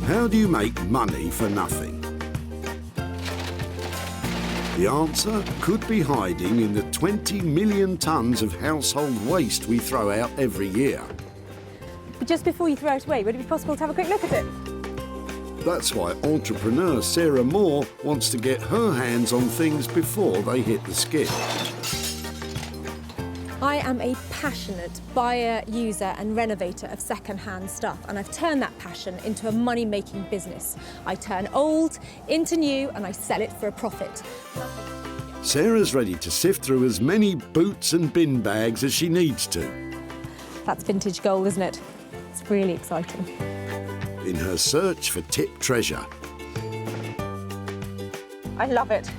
How do you make money for nothing? The answer could be hiding in the 20 million tonnes of household waste we throw out every year. Just before you throw it away, would it be possible to have a quick look at it? That's why entrepreneur Sarah Moore wants to get her hands on things before they hit the skip. I am a passionate buyer, user and renovator of second-hand stuff, and I've turned that passion into a money-making business. I turn old into new and I sell it for a profit. Sarah's ready to sift through as many boots and bin bags as she needs to. That's vintage gold, isn't it? It's really exciting. In her search for tip treasure. I love it.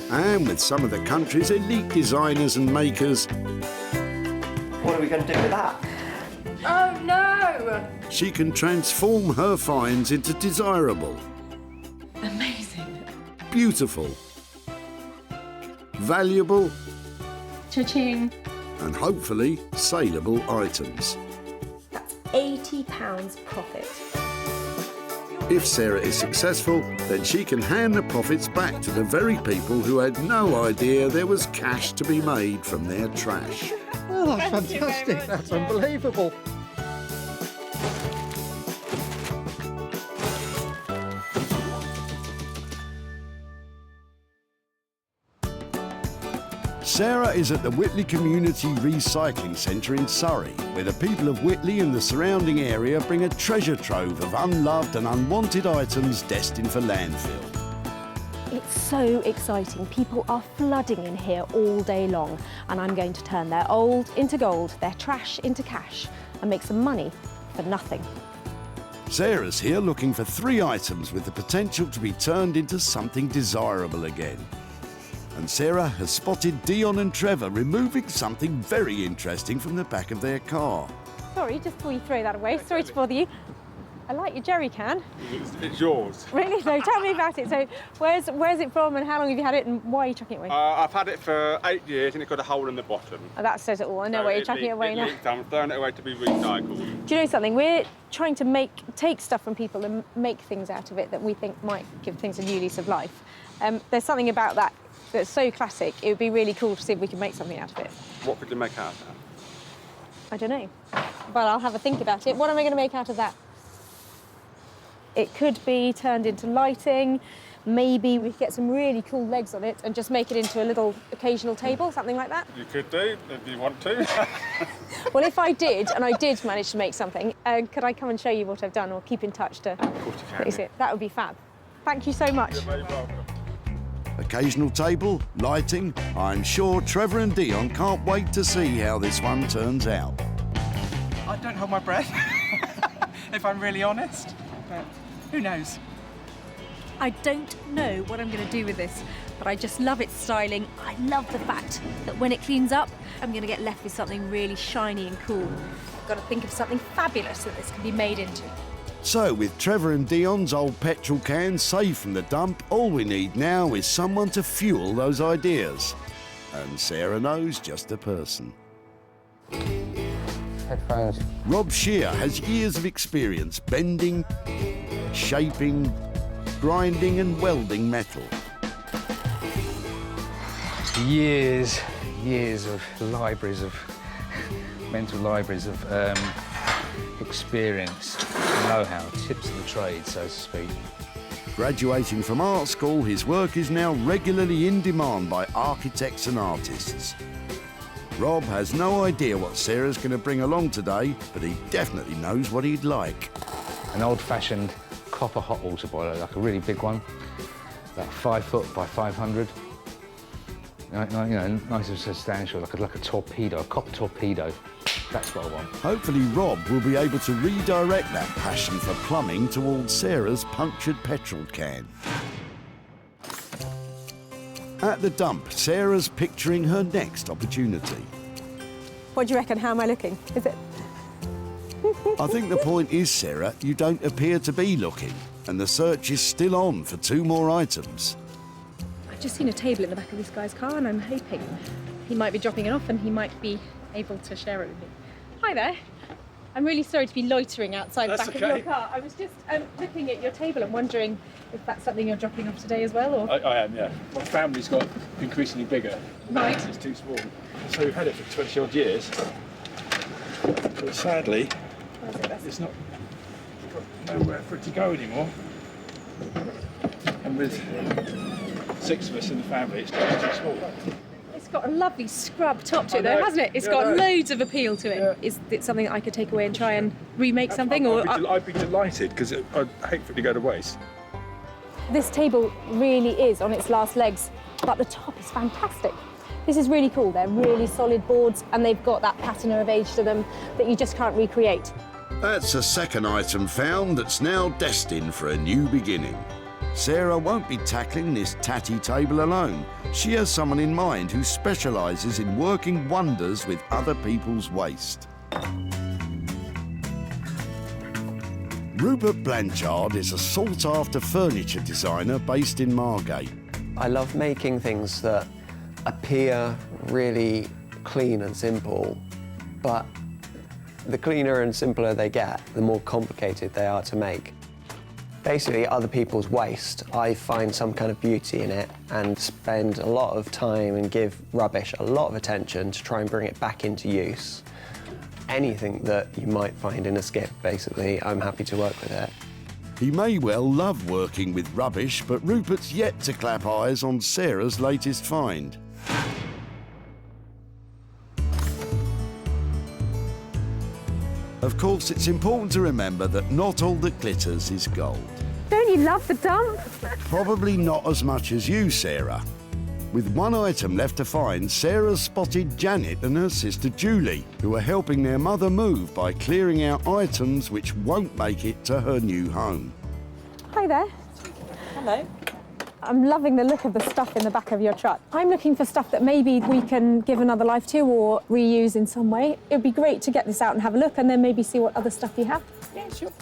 And with some of the country's elite designers and makers, what are we going to do with that? Oh no! she can transform her finds into desirable, Amazing. beautiful, valuable, Cha-ching. and hopefully saleable items. That's £80 profit. If Sarah is successful, then she can hand the profits back to the very people who had no idea there was cash to be made from their trash. Oh, that's fantastic. That's unbelievable. Sarah is at the Whitley Community Recycling Centre in Surrey, where the people of Whitley and the surrounding area bring a treasure trove of unloved and unwanted items destined for landfill. It's so exciting. People are flooding in here all day long, and I'm going to turn their old into gold, their trash into cash, and make some money for nothing. Sarah's here looking for 3 items with the potential to be turned into something desirable again. And Sarah has spotted Dion and Trevor removing something very interesting from the back of their car. Sorry, just before you throw that away, sorry to bother you. I like your jerry can. It's yours. Really? No, tell me about it. So where's it from and how long have you had it and why are you chucking it away? I've had it for 8 years and it's got a hole in the bottom. Oh, that says it all. I know why you're chucking it away now. I'm throwing it away to be recycled. Do you know something? We're trying to take stuff from people and make things out of it that we think might give things a new lease of life. There's something about that that's so classic, it would be really cool to see if we can make something out of it. What could you make out of that? I don't know. Well, I'll have a think about it. What am I going to make out of that? It could be turned into lighting. Maybe we could get some really cool legs on it and just make it into a little occasional table, something like that. You could do, if you want to. Well, if I did, and I did manage to make something, could I come and show you what I've done or keep in touch to... Of course you can. Is it? That would be fab. Thank you so much. You're very welcome. Occasional table, lighting. I'm sure Trevor and Dion can't wait to see how this one turns out. I don't hold my breath, if I'm really honest, but who knows? I don't know what I'm going to do with this, but I just love its styling. I love the fact that when it cleans up, I'm going to get left with something really shiny and cool. I've got to think of something fabulous that this can be made into. So, with Trevor and Dion's old petrol cans safe from the dump, all we need now is someone to fuel those ideas. And Sarah knows just the person. Headphones. Rob Shear has years of experience bending, shaping, grinding and welding metal. Years of libraries of mental libraries of experience, know-how, tips of the trade, so to speak. Graduating from art school, his work is now regularly in demand by architects and artists. Rob has no idea what Sarah's going to bring along today, but he definitely knows what he'd like. An old-fashioned copper hot water boiler, like a really big one, about 5 foot by 500. You know, nice and substantial, like a torpedo, a copper torpedo. That's what I want. Hopefully Rob will be able to redirect that passion for plumbing towards Sarah's punctured petrol can. At the dump, Sarah's picturing her next opportunity. What do you reckon? How am I looking? Is it? I think the point is, Sarah, you don't appear to be looking, and the search is still on for 2 more items. I've just seen a table in the back of this guy's car and I'm hoping he might be dropping it off and he might be able to share it with me. Hi there. I'm really sorry to be loitering outside the That's back okay. of your car. I was just looking at your table and wondering if that's something you're dropping off today as well, or... I am, yeah. My family's got increasingly bigger. Right. It's too small. So we've had it for 20 odd years. But sadly, it's not got nowhere for it to go anymore. And with 6 of us in the family, it's just too small. It's got a lovely scrub top to it, I know. though, hasn't it? It's Yeah, got I know. loads of appeal to it. Yeah. Is it something that I could take away and try and remake something? I'd be delighted, because I'd hate for it to go to waste. This table really is on its last legs, but the top is fantastic. This is really cool. They're really solid boards, and they've got that patina of age to them that you just can't recreate. That's a second item found that's now destined for a new beginning. Sarah won't be tackling this tatty table alone. She has someone in mind who specialises in working wonders with other people's waste. Rupert Blanchard is a sought-after furniture designer based in Margate. I love making things that appear really clean and simple, but the cleaner and simpler they get, the more complicated they are to make. Basically, other people's waste, I find some kind of beauty in it and spend a lot of time and give rubbish a lot of attention to try and bring it back into use. Anything that you might find in a skip, basically, I'm happy to work with it. He may well love working with rubbish, but Rupert's yet to clap eyes on Sarah's latest find. Of course, it's important to remember that not all that glitters is gold. Don't you love the dump? Probably not as much as you, Sarah. With one item left to find, Sarah spotted Janet and her sister Julie, who are helping their mother move by clearing out items which won't make it to her new home. Hi there. Hello. I'm loving the look of the stuff in the back of your truck. I'm looking for stuff that maybe we can give another life to or reuse in some way. It would be great to get this out and have a look and then maybe see what other stuff you have. Yeah, sure.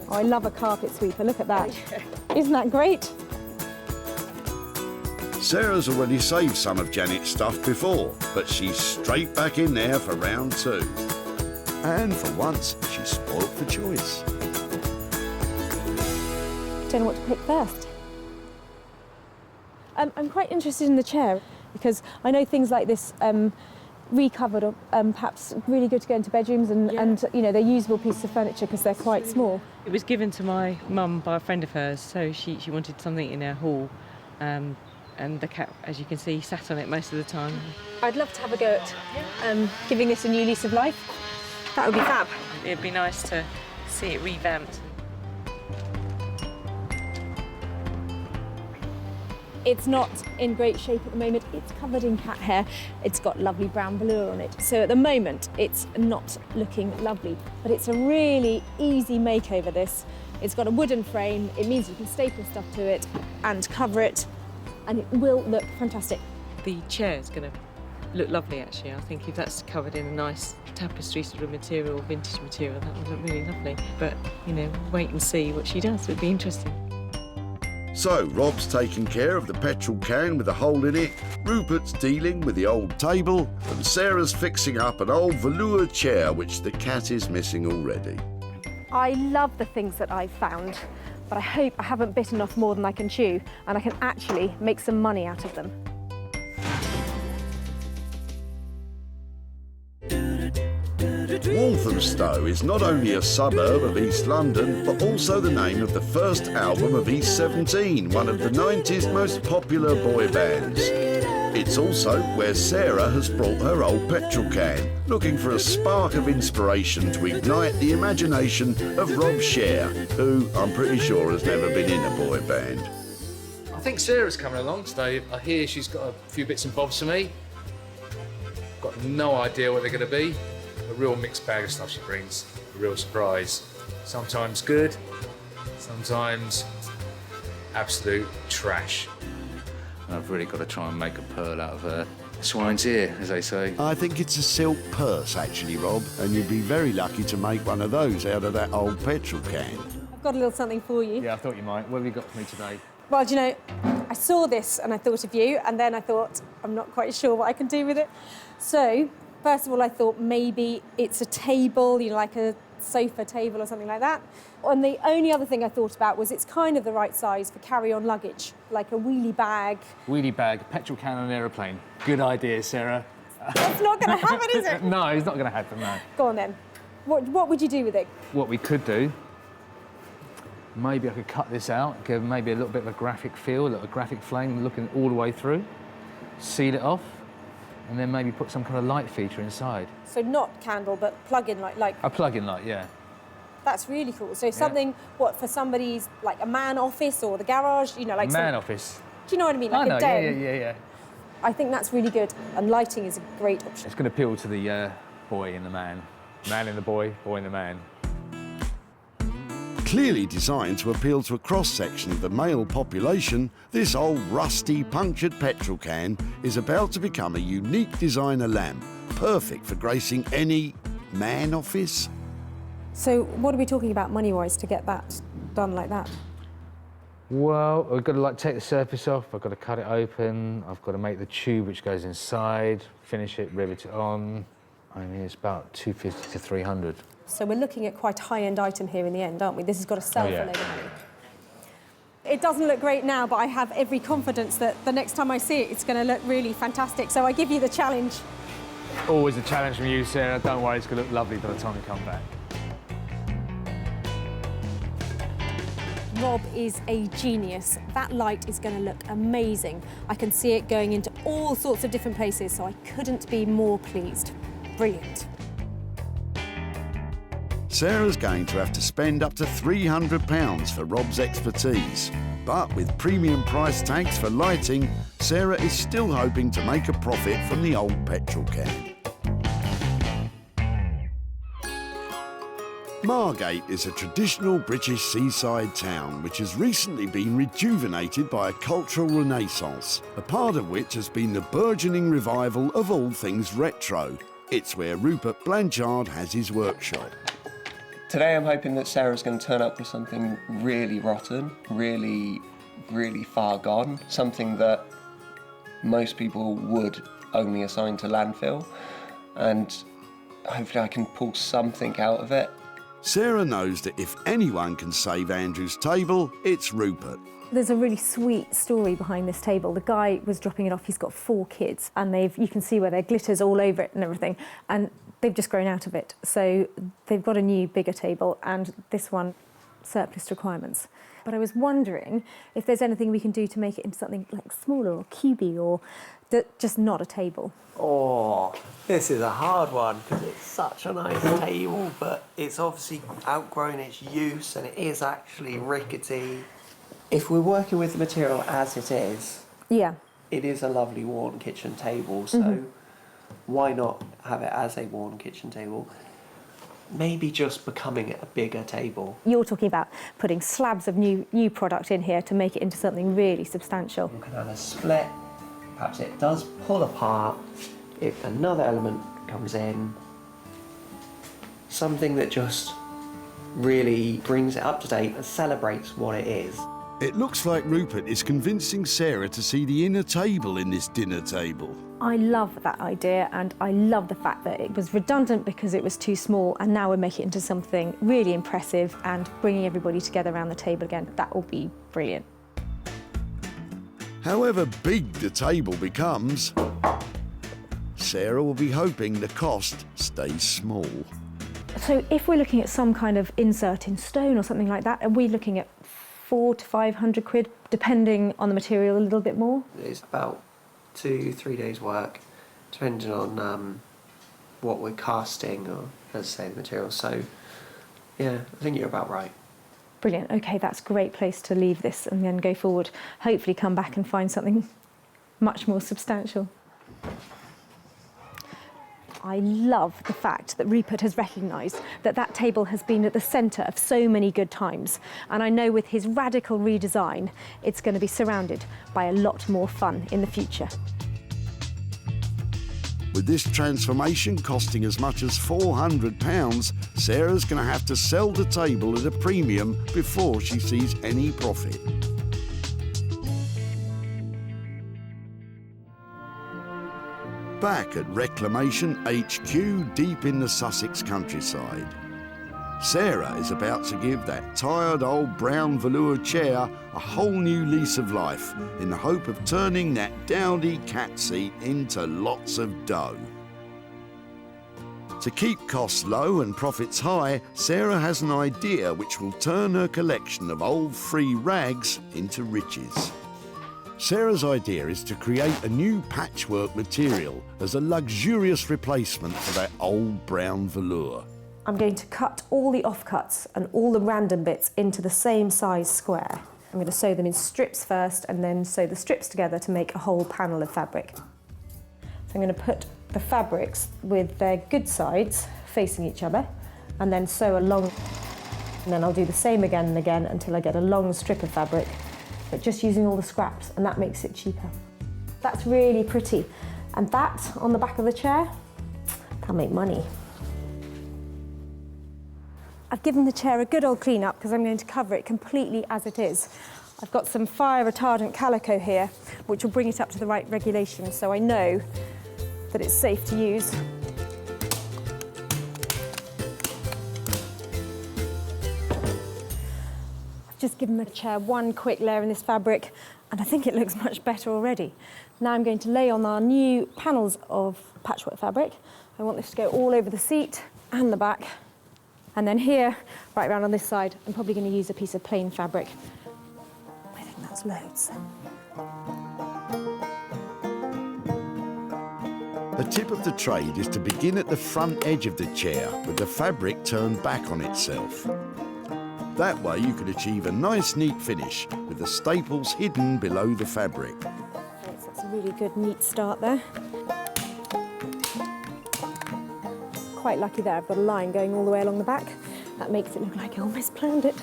Oh, I love a carpet sweeper, look at that. Isn't that great? Sarah's already saved some of Janet's stuff before, but she's straight back in there for round 2. And for once, she's spoilt for choice. Don't know what to pick first. I'm quite interested in the chair because I know things like this recovered or perhaps really good to go into bedrooms and you know, they're usable pieces of furniture because they're quite small. It was given to my mum by a friend of hers, so she wanted something in her hall. And the cat, as you can see, sat on it most of the time. I'd love to have a go at giving this a new lease of life. That would be fab. It'd be nice to see it revamped. It's not in great shape at the moment. It's covered in cat hair. It's got lovely brown velour on it. So at the moment, it's not looking lovely. But it's a really easy makeover, this. It's got a wooden frame. It means you can staple stuff to it and cover it, and it will look fantastic. The chair's going to look lovely, actually. I think if that's covered in a nice tapestry sort of material, vintage material, that would look really lovely. But, you know, wait and see what she does. It'd be interesting. So, Rob's taking care of the petrol can with a hole in it, Rupert's dealing with the old table, and Sarah's fixing up an old velour chair which the cat is missing already. I love the things that I've found, but I hope I haven't bitten off more than I can chew and I can actually make some money out of them. Walthamstow is not only a suburb of East London, but also the name of the first album of East 17, one of the 90s most popular boy bands. It's also where Sarah has brought her old petrol can, looking for a spark of inspiration to ignite the imagination of Rob Sher, who I'm pretty sure has never been in a boy band. I think Sarah's coming along today. I hear she's got a few bits and bobs for me. Got no idea what they're going to be. A real mixed bag of stuff she brings. A real surprise. Sometimes good, sometimes absolute trash. And I've really got to try and make a pearl out of her swine's ear, as they say. I think it's a silk purse, actually, Rob, and you'd be very lucky to make one of those out of that old petrol can. I've got a little something for you. Yeah, I thought you might. What have you got for me today? Well, do you know, I saw this and I thought of you, and then I thought, I'm not quite sure what I can do with it. So, First of all, I thought maybe it's a table, you know, like a sofa table or something like that. And the only other thing I thought about was it's kind of the right size for carry-on luggage, like a wheelie bag. Wheelie bag, petrol can on an aeroplane. Good idea, Sarah. That's not going to happen, is it? No, it's not going to happen, no. Go on then. What would you do with it? What we could do, maybe I could cut this out, give maybe a little bit of a graphic feel, a little graphic flame looking all the way through, seal it off, and then maybe put some kind of light feature inside. So not candle, but plug-in light, like... A plug-in light, yeah. That's really cool. So something, what, for somebody's, like a man office or the garage, you know, like... Man office. Do you know what I mean? Like I know, a den. yeah. I think that's really good, and lighting is a great option. It's going to appeal to the boy and the man. Man in the boy, boy in the man. Clearly designed to appeal to a cross-section of the male population, this old rusty punctured petrol can is about to become a unique designer lamp, perfect for gracing any man office. So what are we talking about money-wise to get that done like that? Well, I've got to take the surface off, I've got to cut it open, I've got to make the tube which goes inside, finish it, rivet it on. I mean, it's about 250 to 300. So we're looking at quite a high-end item here in the end, aren't we? This has got to sell for a load of money. It doesn't look great now, but I have every confidence that the next time I see it, it's going to look really fantastic. So I give you the challenge. Always a challenge from you, Sarah. Don't worry, it's going to look lovely by the time we come back. Rob is a genius. That light is going to look amazing. I can see it going into all sorts of different places, so I couldn't be more pleased. Brilliant. Sarah's going to have to spend up to £300 for Rob's expertise. But with premium price tags for lighting, Sarah is still hoping to make a profit from the old petrol can. Margate is a traditional British seaside town which has recently been rejuvenated by a cultural renaissance, a part of which has been the burgeoning revival of all things retro. It's where Rupert Blanchard has his workshop. Today I'm hoping that Sarah's going to turn up with something really rotten, really far gone, something that most people would only assign to landfill, and hopefully I can pull something out of it. Sarah knows that if anyone can save Andrew's table, it's Rupert. There's a really sweet story behind this table. The guy was dropping it off. He's got 4 kids, and you can see where there glitters all over it and everything, and they've just grown out of it. So they've got a new, bigger table, and this one, surplus requirements. But I was wondering if there's anything we can do to make it into something like smaller or cubey, or just not a table. Oh, this is a hard one because it's such a nice table, but it's obviously outgrown its use and it is actually rickety. If we're working with the material as it is, yeah, it is a lovely worn kitchen table, so why not have it as a worn kitchen table? Maybe just becoming a bigger table. You're talking about putting slabs of new product in here to make it into something really substantial. You can have a split, perhaps it does pull apart, if another element comes in, something that just really brings it up to date and celebrates what it is. It looks like Rupert is convincing Sarah to see the inner table in this dinner table. I love that idea, and I love the fact that it was redundant because it was too small, and now we're making it into something really impressive and bringing everybody together around the table again. That will be brilliant. However big the table becomes, Sarah will be hoping the cost stays small. So if we're looking at some kind of insert in stone or something like that, are we looking at 400 to 500 quid, depending on the material a little bit more? It's about 2-3 days work, depending on what we're casting or, as I say, the material. So, yeah, I think you're about right. Brilliant. OK, that's a great place to leave this and then go forward. Hopefully come back and find something much more substantial. I love the fact that Rupert has recognised that that table has been at the centre of so many good times. And I know with his radical redesign, it's going to be surrounded by a lot more fun in the future. With this transformation costing as much as £400, Sarah's going to have to sell the table at a premium before she sees any profit. back at Reclamation HQ deep in the Sussex countryside. Sarah is about to give that tired old brown velour chair a whole new lease of life in the hope of turning that dowdy cat seat into lots of dough. To keep costs low and profits high, Sarah has an idea which will turn her collection of old free rags into riches. Sarah's idea is to create a new patchwork material as a luxurious replacement for that old brown velour. I'm going to cut all the offcuts and all the random bits into the same size square. I'm going to sew them in strips first and then sew the strips together to make a whole panel of fabric. So I'm going to put the fabrics with their good sides facing each other and then sew along. And then I'll do the same again and again until I get a long strip of fabric, but just using all the scraps, and that makes it cheaper. That's really pretty. And that on the back of the chair, that'll make money. I've given the chair a good old clean up because I'm going to cover it completely as it is. I've got some fire retardant calico here, which will bring it up to the right regulation, so I know that it's safe to use. I've just given the chair one quick layer in this fabric, and I think it looks much better already. Now I'm going to lay on our new panels of patchwork fabric. I want this to go all over the seat and the back. And then here, right around on this side, I'm probably going to use a piece of plain fabric. I think that's loads. The tip of the trade is to begin at the front edge of the chair with the fabric turned back on itself. That way you can achieve a nice neat finish with the staples hidden below the fabric. Okay, so that's a really good neat start there. Quite lucky there, I've got a line going all the way along the back. That makes it look like I almost planned it.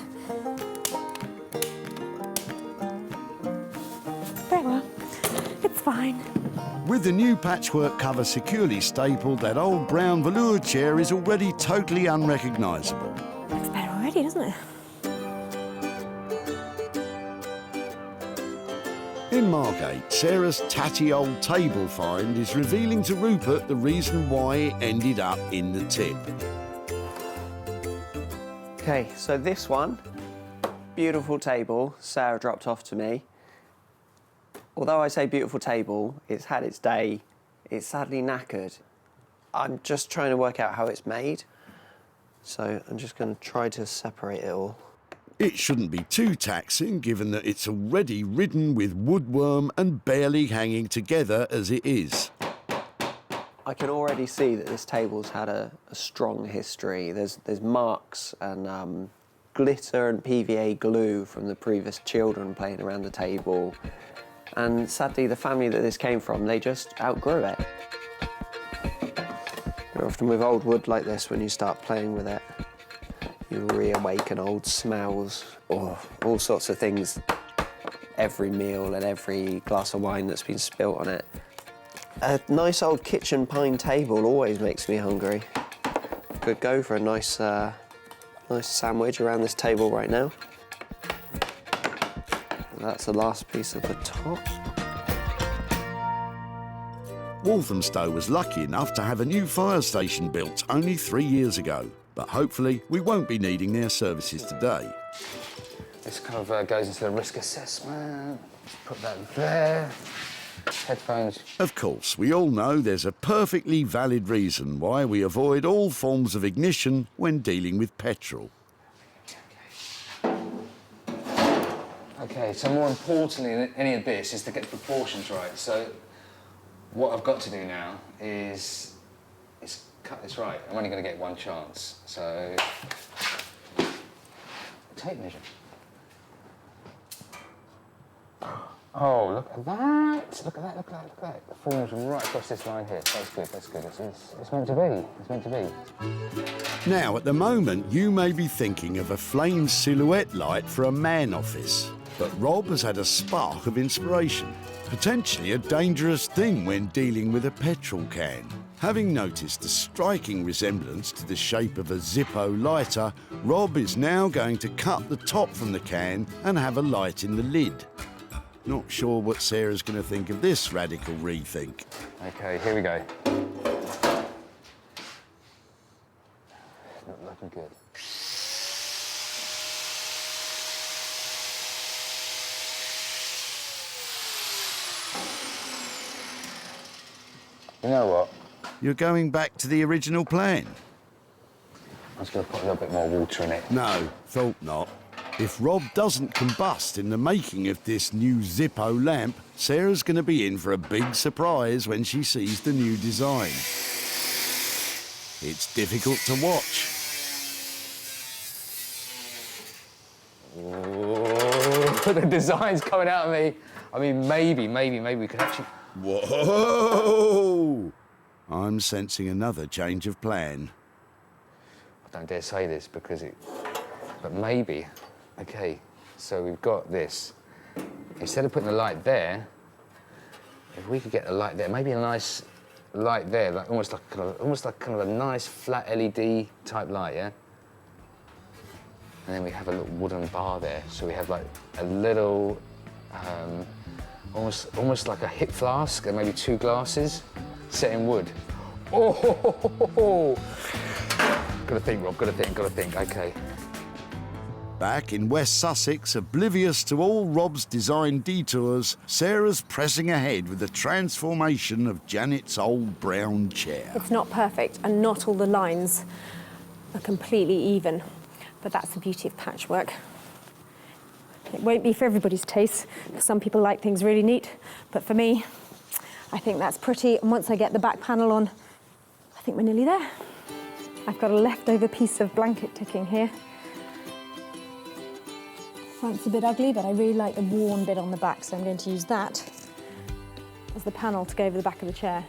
Very well, it's fine. With the new patchwork cover securely stapled, that old brown velour chair is already totally unrecognisable. Looks better already, doesn't it? In Margate, Sarah's tatty old table find is revealing to Rupert the reason why it ended up in the tip. Okay, so this one, beautiful table, Sarah dropped off to me. Although I say beautiful table, it's had its day, it's sadly knackered. I'm just trying to work out how it's made, so I'm just going to try to separate it all. It shouldn't be too taxing, given that it's already ridden with woodworm and barely hanging together as it is. I can already see that this table's had a strong history. There's marks and glitter and PVA glue from the previous children playing around the table. And sadly, the family that this came from, they just outgrew it. You're often with old wood like this, when you start playing with it, you reawaken old smells, or all sorts of things. Every meal and every glass of wine that's been spilt on it. A nice old kitchen pine table always makes me hungry. Could go for a nice sandwich around this table right now. That's the last piece of the top. Walthamstow was lucky enough to have a new fire station built only 3 years ago, but hopefully we won't be needing their services today. This kind of goes into the risk assessment. Put that there. Headphones. Of course, we all know there's a perfectly valid reason why we avoid all forms of ignition when dealing with petrol. Okay, so more importantly than any of this is to get the proportions right. So what I've got to do now is cut this right. I'm only going to get one chance. So tape measure. Oh, look at that! Look at that! Look at that! Look at that! The form's right across this line here. That's good. That's good. It's meant to be. It's meant to be. Now, at the moment, you may be thinking of a flame silhouette light for a man office. But Rob has had a spark of inspiration, potentially a dangerous thing when dealing with a petrol can. Having noticed a striking resemblance to the shape of a Zippo lighter, Rob is now going to cut the top from the can and have a light in the lid. Not sure what Sarah's going to think of this radical rethink. Okay, here we go. Not looking good. You know what? You're going back to the original plan? I was going to put a little bit more water in it. No, thought not. If Rob doesn't combust in the making of this new Zippo lamp, Sarah's going to be in for a big surprise when she sees the new design. It's difficult to watch. Oh, the design's coming out of me. I mean, maybe we could actually... Whoa! I'm sensing another change of plan. I don't dare say this because it... But maybe... Okay, so we've got this. Instead of putting the light there, if we could get the light there, maybe a nice light there, like almost like kind of a nice flat LED type light, yeah? And then we have a little wooden bar there, so we have like a little, almost like a hip flask and maybe 2 glasses set in wood. Oh! Gotta think, Rob. Gotta think. Okay. Back in West Sussex, oblivious to all Rob's design detours, Sarah's pressing ahead with the transformation of Janet's old brown chair. It's not perfect, and not all the lines are completely even, but that's the beauty of patchwork. It won't be for everybody's taste, because some people like things really neat, but for me, I think that's pretty, and once I get the back panel on, I think we're nearly there. I've got a leftover piece of blanket ticking here. Front's a bit ugly, but I really like the worn bit on the back, so I'm going to use that as the panel to go over the back of the chair.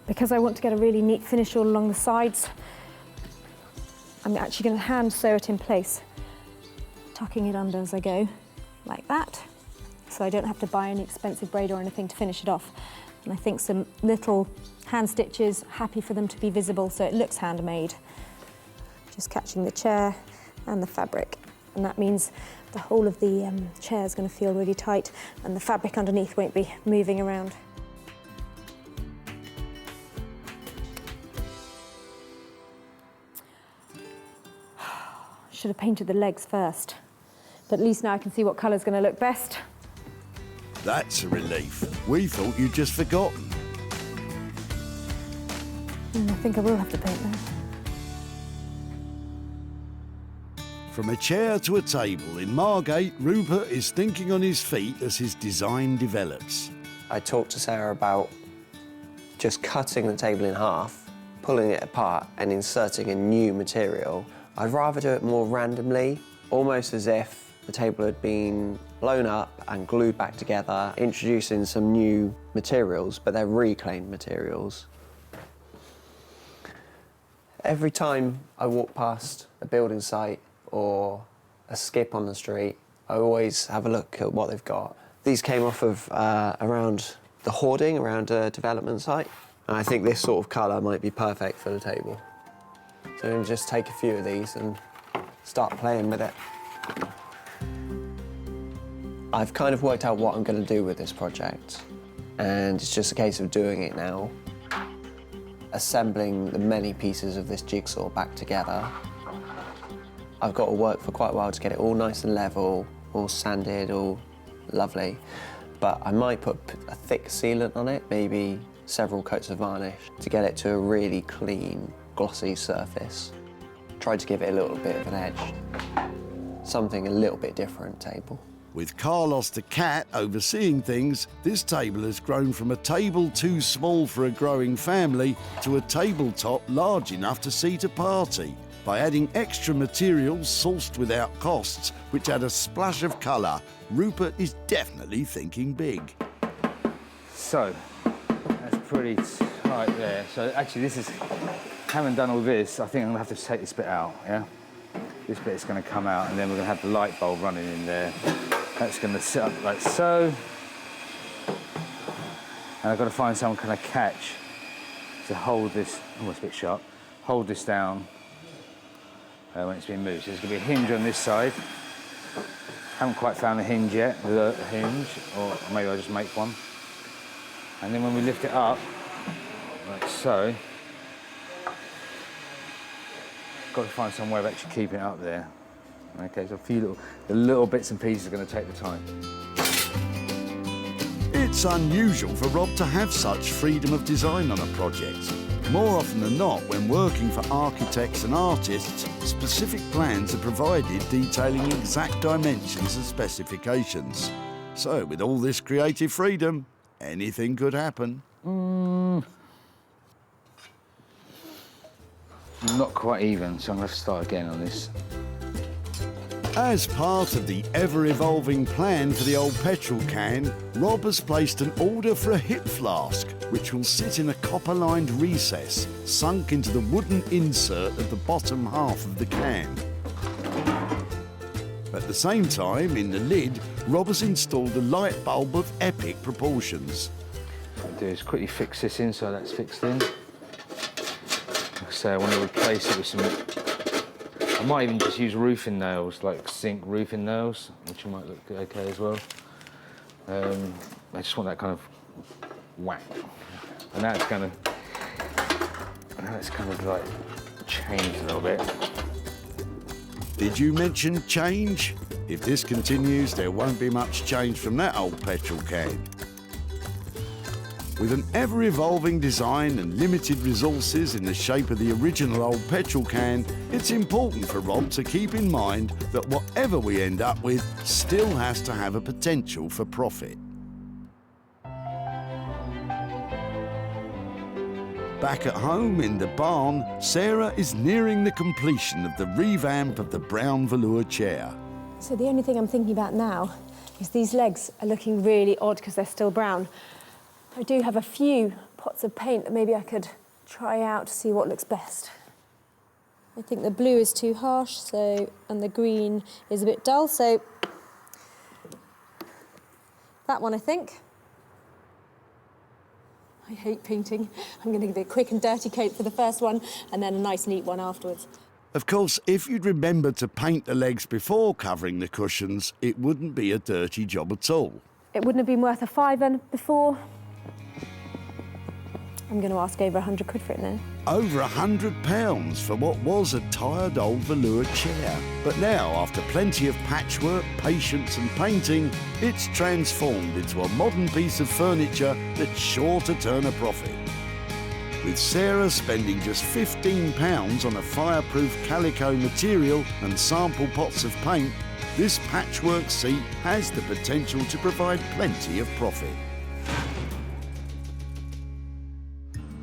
Because I want to get a really neat finish all along the sides, I'm actually going to hand sew it in place, tucking it under as I go, like that, so I don't have to buy any expensive braid or anything to finish it off. And I think some little hand stitches, happy for them to be visible so it looks handmade. Just catching the chair and the fabric. And that means the whole of the chair is going to feel really tight and the fabric underneath won't be moving around. Should have painted the legs first, but at least now I can see what colour's going to look best. That's a relief. We thought you'd just forgotten. I think I will have to paint them. From a chair to a table, in Margate, Rupert is thinking on his feet as his design develops. I talked to Sarah about just cutting the table in half, pulling it apart and inserting a new material. I'd rather do it more randomly, almost as if the table had been blown up and glued back together, introducing some new materials, but they're reclaimed materials. Every time I walk past a building site or a skip on the street, I always have a look at what they've got. These came off of around the hoarding, around a development site, and I think this sort of colour might be perfect for the table. So I'm going to just take a few of these and start playing with it. I've kind of worked out what I'm going to do with this project, and it's just a case of doing it now. Assembling the many pieces of this jigsaw back together. I've got to work for quite a while to get it all nice and level, all sanded, all lovely. But I might put a thick sealant on it, maybe several coats of varnish, to get it to a really clean, glossy surface. Try to give it a little bit of an edge. Something a little bit different table. With Carlos the cat overseeing things, this table has grown from a table too small for a growing family to a tabletop large enough to seat a party. By adding extra materials sourced without costs, which add a splash of colour, Rupert is definitely thinking big. So, that's pretty tight there. So actually this is, having done all this, I think I'm gonna have to take this bit out, yeah? This bit's gonna come out and then we're gonna have the light bulb running in there. That's gonna sit up like so. And I've got to find some kind of catch to hold this, almost a bit sharp, hold this down when it's been moved. So there's going to be a hinge on this side. Haven't quite found the hinge yet, the hinge, or maybe I'll just make one. And then when we lift it up, like so, got to find some way of actually keeping it up there. Okay, so a few little bits and pieces are going to take the time. It's unusual for Rob to have such freedom of design on a project. More often than not, when working for architects and artists, specific plans are provided detailing exact dimensions and specifications. So, with all this creative freedom, anything could happen. Not quite even, so I'm going to have to start again on this. As part of the ever-evolving plan for the old petrol can, Rob has placed an order for a hip flask, which will sit in a copper-lined recess, sunk into the wooden insert of the bottom half of the can. At the same time, in the lid, Rob has installed a light bulb of epic proportions. What I'll do is quickly fix this in so that's fixed in. Like I say, I want to replace it with some... I might even just use roofing nails, like zinc roofing nails, which might look okay as well. I just want that kind of whack. And now it's kind of like changed a little bit. Did you mention change? If this continues, there won't be much change from that old petrol can. With an ever-evolving design and limited resources in the shape of the original old petrol can, it's important for Rob to keep in mind that whatever we end up with still has to have a potential for profit. Back at home in the barn, Sarah is nearing the completion of the revamp of the brown velour chair. So the only thing I'm thinking about now is these legs are looking really odd because they're still brown. I do have a few pots of paint that maybe I could try out to see what looks best. I think the blue is too harsh, and the green is a bit dull, so that one I think. I hate painting. I'm going to give it a quick and dirty coat for the first one and then a nice neat one afterwards. Of course, if you'd remembered to paint the legs before covering the cushions, it wouldn't be a dirty job at all. It wouldn't have been worth a £5 before. I'm going to ask over 100 quid for it now. Over £100 for what was a tired old velour chair. But now, after plenty of patchwork, patience and painting, it's transformed into a modern piece of furniture that's sure to turn a profit. With Sarah spending just £15 on a fireproof calico material and sample pots of paint, this patchwork seat has the potential to provide plenty of profit.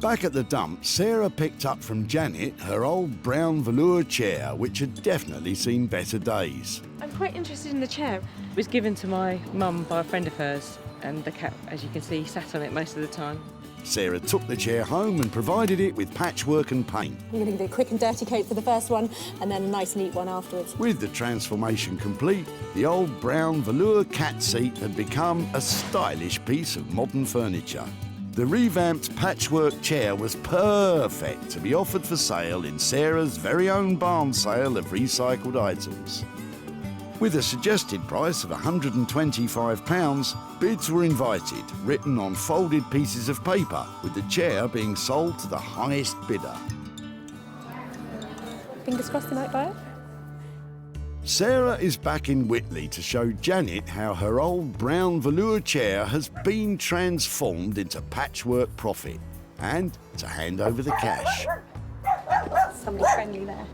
Back at the dump, Sarah picked up from Janet her old brown velour chair, which had definitely seen better days. I'm quite interested in the chair. It was given to my mum by a friend of hers, and the cat, as you can see, sat on it most of the time. Sarah took the chair home and provided it with patchwork and paint. I'm going to give it a quick and dirty coat for the first one and then a nice neat one afterwards. With the transformation complete, the old brown velour cat seat had become a stylish piece of modern furniture. The revamped patchwork chair was perfect to be offered for sale in Sarah's very own barn sale of recycled items. With a suggested price of £125, bids were invited, written on folded pieces of paper, with the chair being sold to the highest bidder. Fingers crossed they might buy it. Sarah is back in Whitley to show Janet how her old brown velour chair has been transformed into patchwork profit, and to hand over the cash. Somebody friendly there.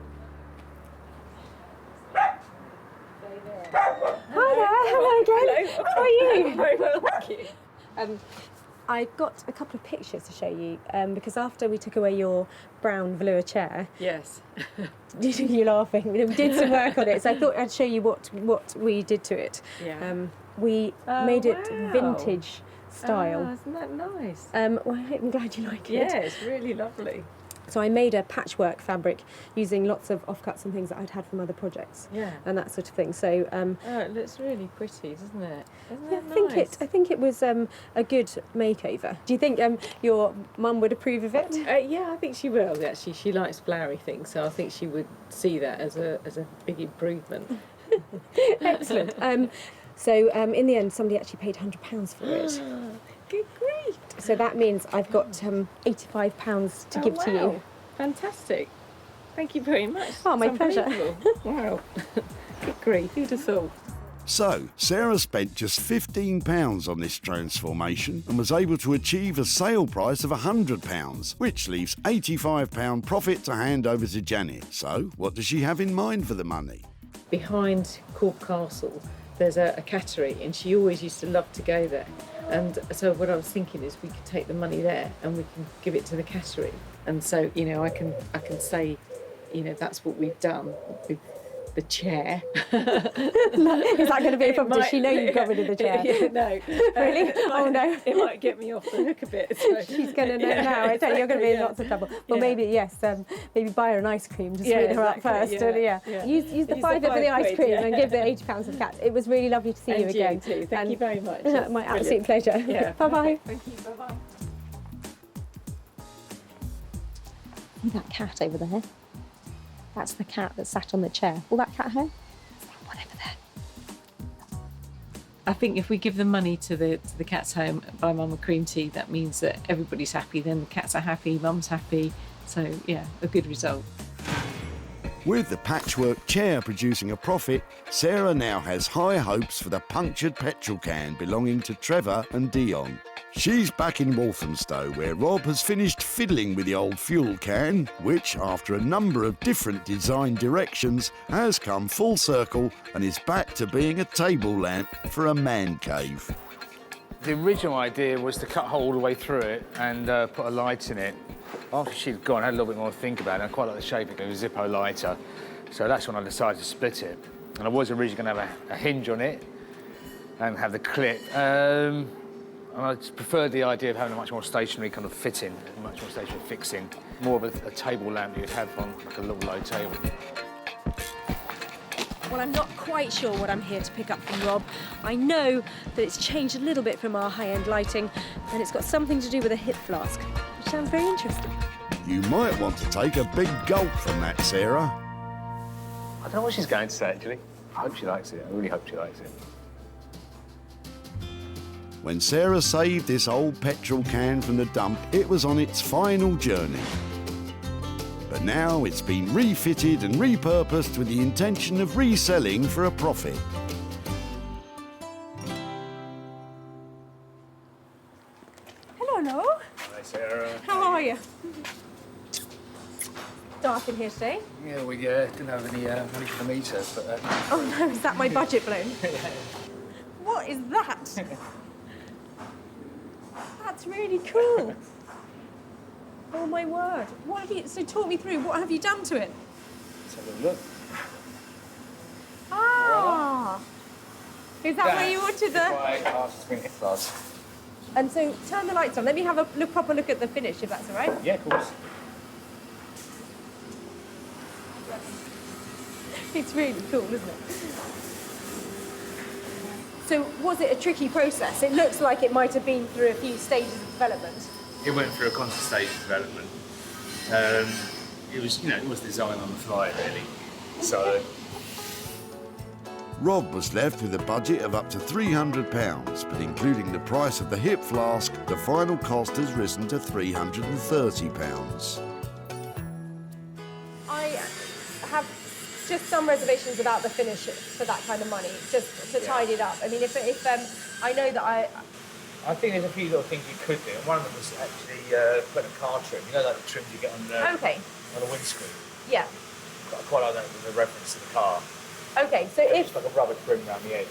Hi there, hello again. Hello. How are you? Very well, thank you. I've got a couple of pictures to show you because after we took away your brown velour chair, Yes. you're laughing. We did some work on it, so I thought I'd show you what we did to it. Yeah. We made it wow. vintage style. Oh, isn't that nice? Well, I'm glad you like it. Yeah, it's really lovely. So I made a patchwork fabric using lots of offcuts and things that I'd had from other projects. Yeah. And that sort of thing. So Oh, it looks really pretty, doesn't it? Isn't yeah, it I think it was a good makeover. Do you think your mum would approve of it? Yeah, I think she will, actually. She likes flowery things, so I think she would see that as a big improvement. Excellent. So in the end, somebody actually paid £100 for it. Good grief! So that means I've got £85 to give to you. Fantastic. Thank you very much. Oh, my It's pleasure. unbelievable. Wow. Good grief, who'd have thought? So, Sarah spent just £15 on this transformation and was able to achieve a sale price of £100, which leaves £85 profit to hand over to Janet. So, what does she have in mind for the money? Behind Cork Castle, there's a cattery, and she always used to love to go there. And so what I was thinking is we could take the money there and we can give it to the cattery. And so, you know, I can say, you know, that's what we've done with the chair. Is that going to be a problem? Does she know you've got rid of the chair? Yeah, no. Really? Oh, no. It might get me off the hook a bit. So. She's going to know now. I tell you, you're going to be in lots of trouble. Well, maybe, yes, maybe buy her an ice cream to sweeten her up first. Use the £5 for the ice cream and give the £80 of cat. It was really lovely to see you again. You too. Thank you very much. My absolute pleasure. Yeah. Bye-bye. Thank you. Bye-bye. See that cat over there? That's the cat that sat on the chair. All that cat hair? Is that one over there? I think if we give the money to the cat's home, buy Mum a cream tea, that means that everybody's happy. Then the cats are happy, Mum's happy. So yeah, a good result. With the patchwork chair producing a profit, Sarah now has high hopes for the punctured petrol can belonging to Trevor and Dion. She's back in Walthamstow, where Rob has finished fiddling with the old fuel can, which, after a number of different design directions, has come full circle and is back to being a table lamp for a man cave. The original idea was to cut a hole all the way through it and put a light in it. After she'd gone, I had a little bit more to think about it. I quite like the shape of it, a Zippo lighter. So that's when I decided to split it. And I was originally going to have a hinge on it and have the clip. And I just preferred the idea of having a much more stationary kind of fitting, much more stationary fixing. More of a table lamp you'd have on like a little low table. Well, I'm not quite sure what I'm here to pick up from Rob. I know that it's changed a little bit from our high-end lighting, and it's got something to do with a hip flask, which sounds very interesting. You might want to take a big gulp from that, Sarah. I don't know what she's going to say, actually. I hope she likes it. I really hope she likes it. When Sarah saved this old petrol can from the dump, it was on its final journey. But now it's been refitted and repurposed with the intention of reselling for a profit. Hello, Noel. Hi, Sarah. How are you? Dark in here today. Yeah, we didn't have any money for the meter, but... Oh no, is that my budget blown? What is that? That's really cool. Oh my word. What have you, so talk me through, what have you done to it? Let's have a look. Ah! Is that where you wanted the... And so turn the lights on. Let me have a proper look at the finish, if that's all right. Yeah, of course. It's really cool, isn't it? So was it a tricky process? It looks like it might have been through a few stages of development. It went through a constant stage of development. It was, it was designed on the fly, really. So. Rob was left with a budget of up to £300, but including the price of the hip flask, the final cost has risen to £330. I have just some reservations about the finish for that kind of money, just to tidy it up. I mean, if I know that I think there's a few little things you could do. And one of them was actually putting a car trim. You know, like the trims you get on the windscreen. Yeah. I quite like that with a reference to the car. Okay, so Just like a rubber trim around the edge.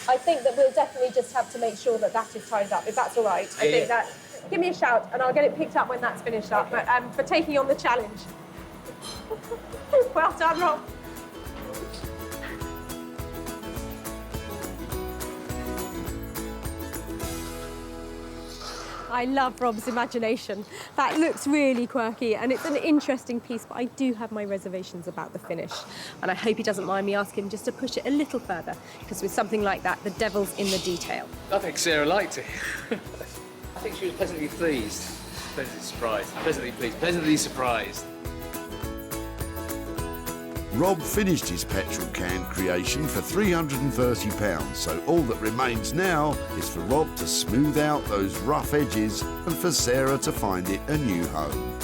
I think that we'll definitely just have to make sure that that is tidied up, if that's all right. I think that. Give me a shout, and I'll get it picked up when that's finished up. But for taking on the challenge. Well done, Rob. I love Rob's imagination. That looks really quirky and it's an interesting piece, but I do have my reservations about the finish. And I hope he doesn't mind me asking just to push it a little further, because with something like that, the devil's in the detail. I think Sarah liked it. I think she was pleasantly pleased. Pleasantly surprised. Pleasantly pleased. Pleasantly surprised. Rob finished his petrol can creation for £330, so all that remains now is for Rob to smooth out those rough edges and for Sarah to find it a new home.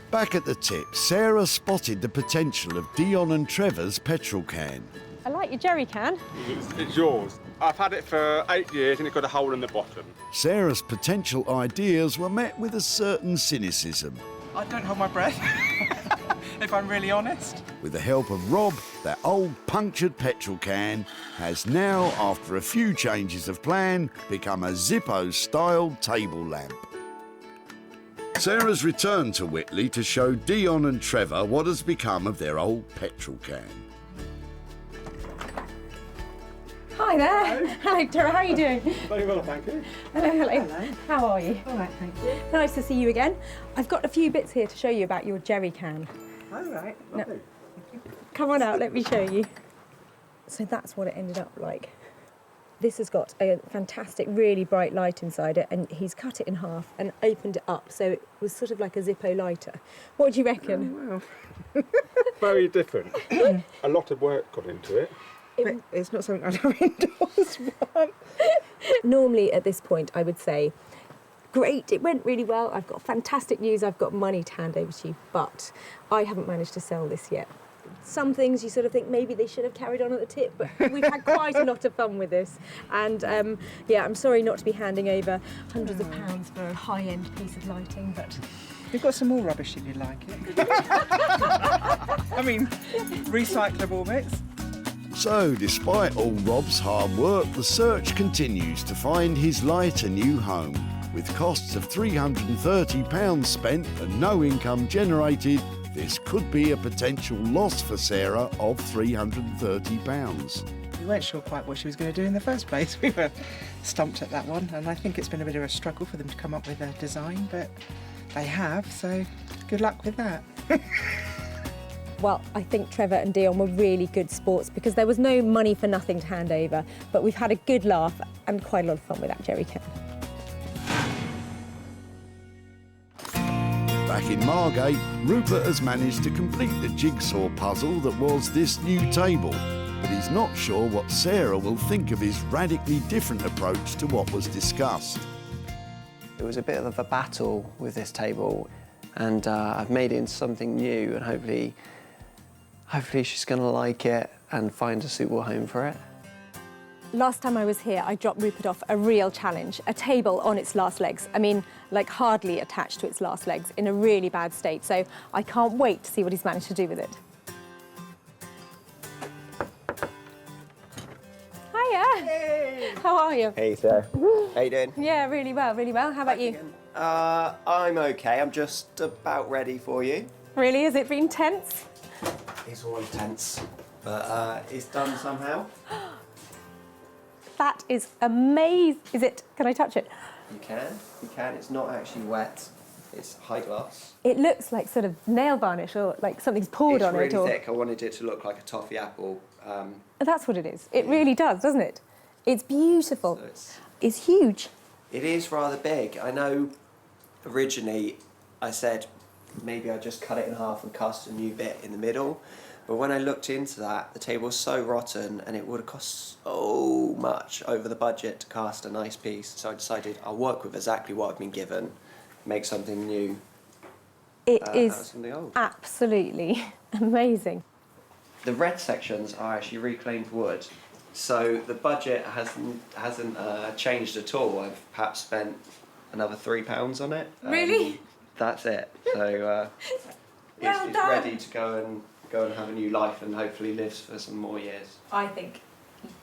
Back at the tip, Sarah spotted the potential of Dion and Trevor's petrol can. I like your jerry can. It's yours. I've had it for 8 years and it's got a hole in the bottom. Sarah's potential ideas were met with a certain cynicism. I don't hold my breath, if I'm really honest. With the help of Rob, that old punctured petrol can has now, after a few changes of plan, become a Zippo-style table lamp. Sarah's returned to Whitley to show Dion and Trevor what has become of their old petrol can. Hi there. Hello, Tara. How are you doing? Very well, thank you. Hello, hello. How are you? All right, thank you. Nice to see you again. I've got a few bits here to show you about your jerry can. All right. No. Come on out, let me show you. So that's what it ended up like. This has got a fantastic, really bright light inside it, and he's cut it in half and opened it up, so it was sort of like a Zippo lighter. What do you reckon? Well, very different. A lot of work got into it. It's not something I'd have indoors. Normally at this point I would say, great, it went really well, I've got fantastic news, I've got money to hand over to you, but I haven't managed to sell this yet. Some things you sort of think maybe they should have carried on at the tip, but we've had quite a lot of fun with this. And yeah, I'm sorry not to be handing over hundreds of pounds for a high-end piece of lighting, but... We've got some more rubbish if you like it. I mean, recyclable bits. So, despite all Rob's hard work, the search continues to find his light a new home. With costs of £330 spent and no income generated, this could be a potential loss for Sarah of £330. We weren't sure quite what she was going to do in the first place. We were stumped at that one, and I think it's been a bit of a struggle for them to come up with a design, but they have, so good luck with that. Well, I think Trevor and Dion were really good sports because there was no money for nothing to hand over, but we've had a good laugh and quite a lot of fun with that jerry can. Back in Margate, Rupert has managed to complete the jigsaw puzzle that was this new table, but he's not sure what Sarah will think of his radically different approach to what was discussed. It was a bit of a battle with this table, and I've made it into something new, and hopefully she's going to like it and find a suitable home for it. Last time I was here, I dropped Rupert off a real challenge, a table on its last legs. I mean, like hardly attached to its last legs, in a really bad state. So I can't wait to see what he's managed to do with it. Hiya. Hey. How are you? Hey, Sarah. How you doing? Yeah, really well, really well. How about you? I'm okay. I'm just about ready for you. Really? Has it been tense? It's always tense, but it's done somehow. That is amazing. Is it? Can I touch it? You can. It's not actually wet. It's high gloss. It looks like sort of nail varnish or like something's poured on it. It's really thick. I wanted it to look like a toffee apple. That's what it is. It really does, doesn't it? It's beautiful. So it's huge. It is rather big. I know originally I said maybe I'd just cut it in half and cast a new bit in the middle. But when I looked into that, the table was so rotten and it would have cost so much over the budget to cast a nice piece. So I decided I'll work with exactly what I've been given, make something new. It is something old. Absolutely amazing. The red sections are actually reclaimed wood. So the budget hasn't changed at all. I've perhaps spent another £3 on it. Really? That's it. So it's ready to go and have a new life and hopefully lives for some more years. I think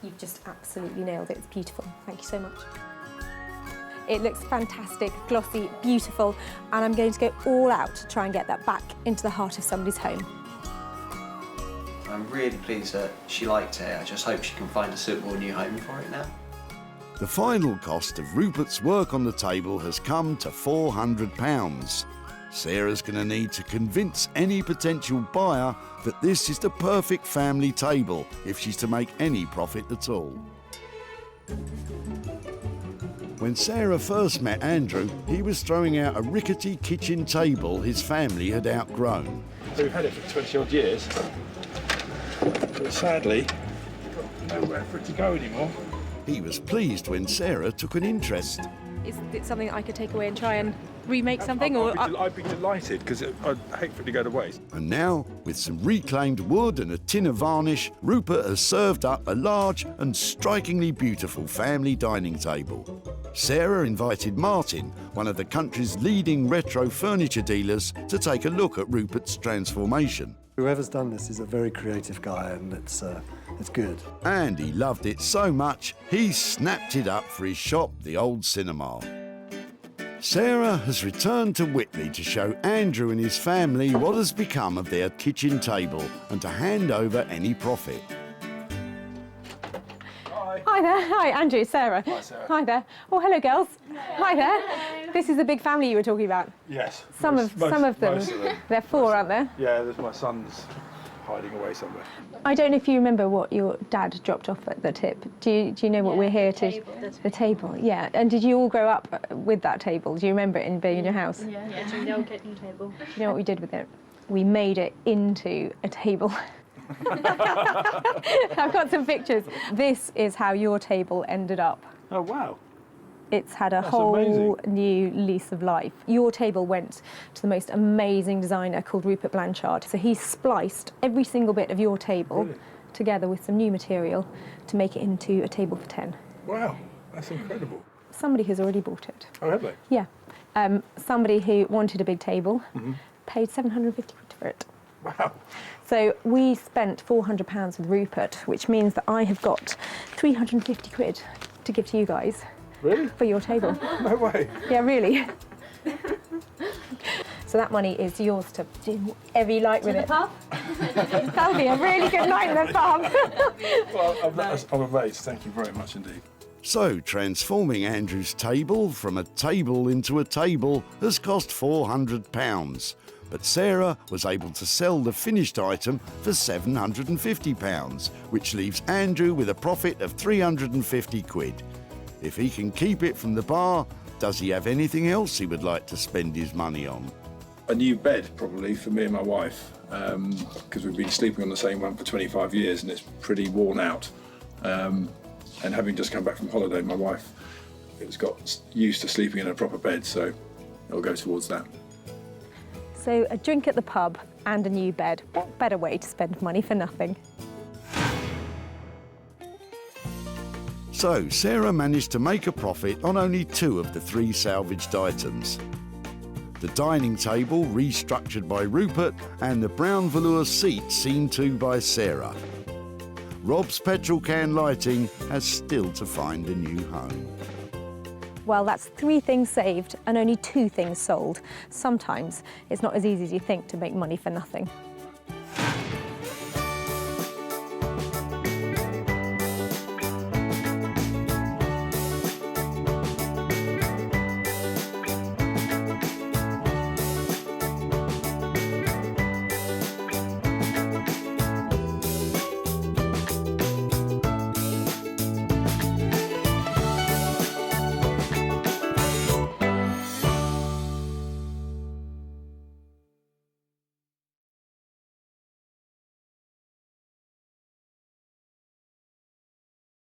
you've just absolutely nailed it. It's beautiful. Thank you so much. It looks fantastic, glossy, beautiful, and I'm going to go all out to try and get that back into the heart of somebody's home. I'm really pleased that she liked it. I just hope she can find a suitable new home for it now. The final cost of Rupert's work on the table has come to £400. Sarah's going to need to convince any potential buyer that this is the perfect family table if she's to make any profit at all. When Sarah first met Andrew, he was throwing out a rickety kitchen table his family had outgrown. So we've had it for 20 odd years, but sadly, we've got nowhere for it to go anymore. He was pleased when Sarah took an interest. Is it something I could take away and try and remake something? I'd be delighted, because I'd hate for it to go to waste. And now, with some reclaimed wood and a tin of varnish, Rupert has served up a large and strikingly beautiful family dining table. Sarah invited Martin, one of the country's leading retro furniture dealers, to take a look at Rupert's transformation. Whoever's done this is a very creative guy, and it's good. And he loved it so much, he snapped it up for his shop, the Old Cinema. Sarah has returned to Whitley to show Andrew and his family what has become of their kitchen table and to hand over any profit. Hi there. Hi, Andrew, Sarah. Hi, Sarah. Hi there. Oh, hello, girls. Hi there. This is the big family you were talking about. Yes. Some of them. Most of them. They're four, aren't there? Yeah, there's my son's hiding away somewhere. I don't know if you remember what your dad dropped off at the tip. Do you know what we're here to? The table. Yeah. And did you all grow up with that table? Do you remember it being in your house? Yeah, it's a old kitchen table. Do you know what we did with it? We made it into a table. I've got some pictures. This is how your table ended up. Oh, wow. It's had a That's whole amazing. new lease of life. Your table went to the most amazing designer called Rupert Blanchard. So he spliced every single bit of your table together with some new material to make it into a table for 10. Wow, that's incredible. Somebody has already bought it. Oh, have they? Yeah. Somebody who wanted a big table paid 750 quid for it. Wow. So we spent £400 with Rupert, which means that I have got 350 quid to give to you guys. Really? For your table. No way. Yeah, really. So that money is yours to do whatever you like with it. That'll be a really good night in the pub. Well, I'm amazed. Thank you very much indeed. So, transforming Andrew's table from a table into a table has cost £400. But Sarah was able to sell the finished item for £750, which leaves Andrew with a profit of 350 quid. If he can keep it from the bar, does he have anything else he would like to spend his money on? A new bed, probably, for me and my wife, because we've been sleeping on the same one for 25 years and it's pretty worn out. And having just come back from holiday, my wife has got used to sleeping in a proper bed, so it'll go towards that. So a drink at the pub and a new bed. What better way to spend money for nothing? So, Sarah managed to make a profit on only 2 of the 3 salvaged items. The dining table restructured by Rupert and the brown velour seat seen to by Sarah. Rob's petrol can lighting has still to find a new home. Well, that's 3 things saved and only 2 things sold. Sometimes it's not as easy as you think to make money for nothing.